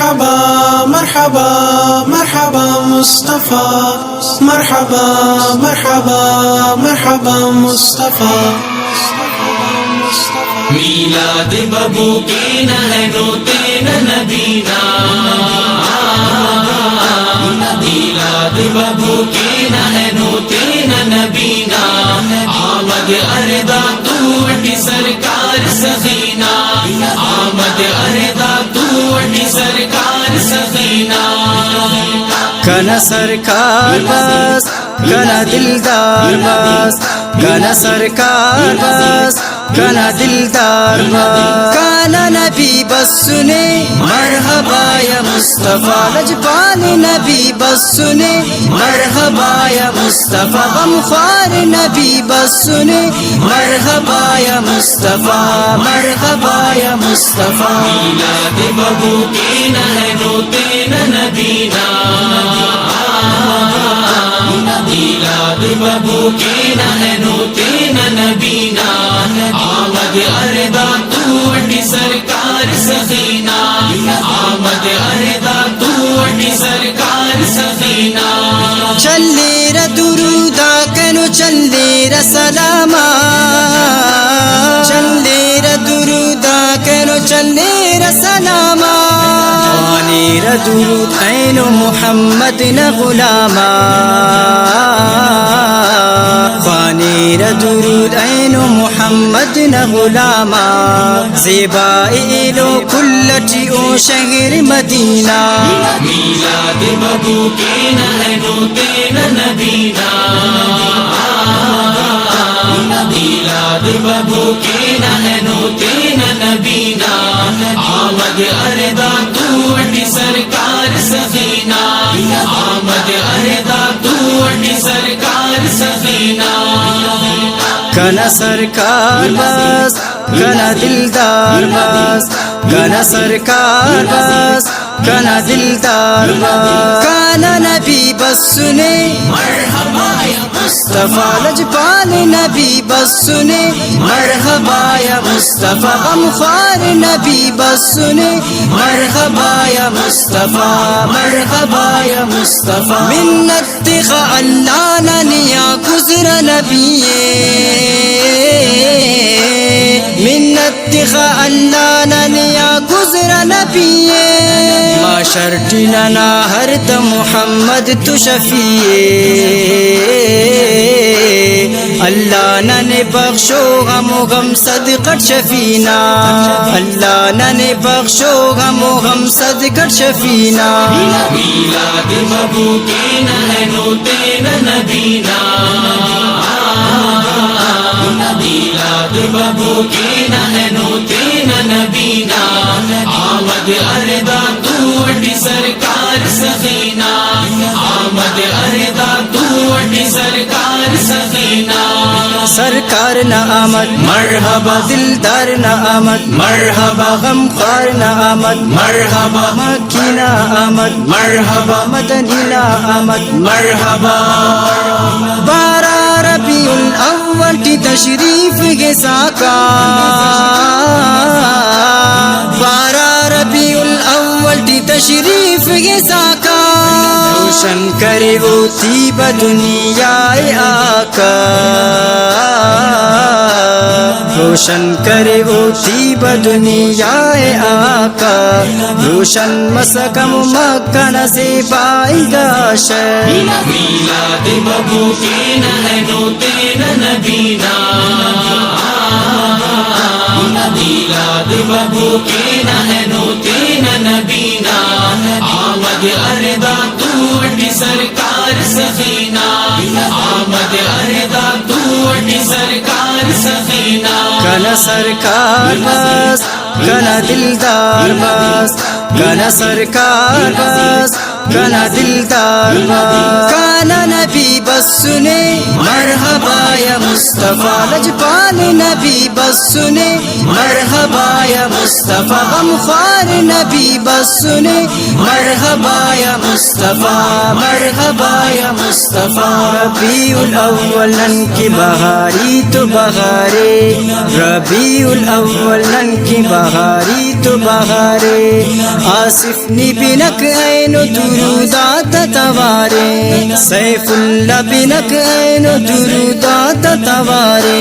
مرحبا مرحبا مرحبا مصطفیٰ، مرحبا مرحبا مرحبا مصطفیٰ. میلاد ببو کے نہنو تین نبینا، میلاد ببو کے نہنو تین نبینا، آمد اردا توٹی سرکار سخینا، آمد اردا توٹی سرکار سخینا. کنا سرکار بس کنا دلدار بس، کنا سرکار بس کنا دلدار بس، کنا نبی بس سنے مرحبا یا مصطفیٰ، لجپال نبی بس سنے مرحبا یا مصطفیٰ، غمخوار نبی بس سنے مرحبا یا مصطفیٰ، مرحبا یا مصطفیٰ. میلاد ببو کے نہنو تین نبینا، میلاد ببو کے نہنو تین نبینا، آمد اردا توٹی سرکار سخینا، آمد اردا توٹی سرکار سخینا. چلے ر درودا کنو چلے ر سلاما، چلے ر درودا کنو چلے ر سلاما، خوانی ر درود عین محمد ن غلاما، خوانی ر درود عین محمد ن غلاما، زیبائی لو کلٹی او شہر مدینہ. میلاد ببو کے نہنو تین نبینا، میلاد ببو کے نہنو تین نبینا، آمد اردا توٹی سرکار سخینا، آمد اردا توٹی سرکار سخینا. کنا سرکار بس کنا دلدار بس، کنا سرکار بس کنا دلدار بس، کنا نبی بس سنے مرحبا یا مصطفیٰ، لجپال نبی بس سنے مرحبا یا مصطفیٰ، غمخوار نبی بس سنے مرحبا یا مصطفیٰ، مرحبا یا مصطفیٰ. منت خا اللہ نیا گزر نبیے، منت خا اللہ نیا گزر نبیے، معاشر ٹننا ہر دم محمد تو شفیع، اللہ ننے بخشو غم و غم صدقت شفینا، اللہ ننے بخشو غم و غم صدقت شفینا. میلاد ببو کے نہنو تین نبینا، میلاد ببو کے نہنو تین نبینا، آمد اردا توٹی سرکار سخینا، آمد اردا توٹی سرکار سخینا. سرکار نہ آمد مرحبا، دلدار نہ آمد مرحبا، غمخوار نہ آمد مرحبا، مکی نہ آمد مرحبا، مدنی نہ آمد مرحبا. 12 ربیع الاول کی تشریف کے ساکا، 12 ربیع الاول کی تشریف کے ساکا، روشن کرے وہ طیب دنیا آقا، روشن کرے وہ طیب دنیا آقا، روشن مسکم مکن سے بائی گاشر. میلاد ببو کے نہنو تین نبینا، میلاد ببو کے نہنو تین نبینا، آمد اردا توٹی سرکار سخینا، آمد اردا توٹی سرکار سخینا. کنا سرکار بس کنا دلدار بس، کنا سرکار بس کنا دلدار بس، کنا نبی نبی بس سنے مرحبا یا مصطفیٰ، لجپال نبی بس سنے مرحبا یا مصطفیٰ، غمخوار نبی بس سنے مرحبا یا مصطفیٰ، مرحبا یا مصطفیٰ۔ ربیع الاول نن کی بہاری تو بہارے، ربیع الاول نن کی بہاری تو بہارے، آصف نی bunk N درودات توارے، Saif Ullah bunk N درودات توارے،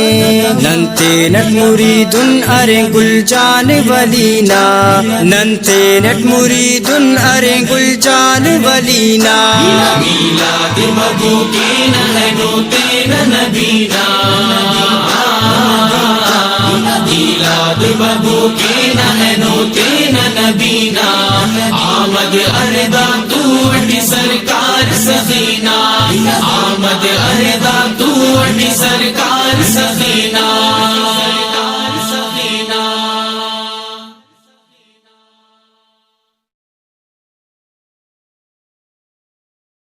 ننتے نٹ مریدن ارے گل جان ولینا، ننتے نٹ مریدن ارے گل جان ولینا، میلاد مبوکین ہے نوتین نبینا، میلاد مبوکین ہے نوتین نبینا، آمد اردا تو اٹھی سرکار سخینا، آمد اردا تو اٹھی سرکار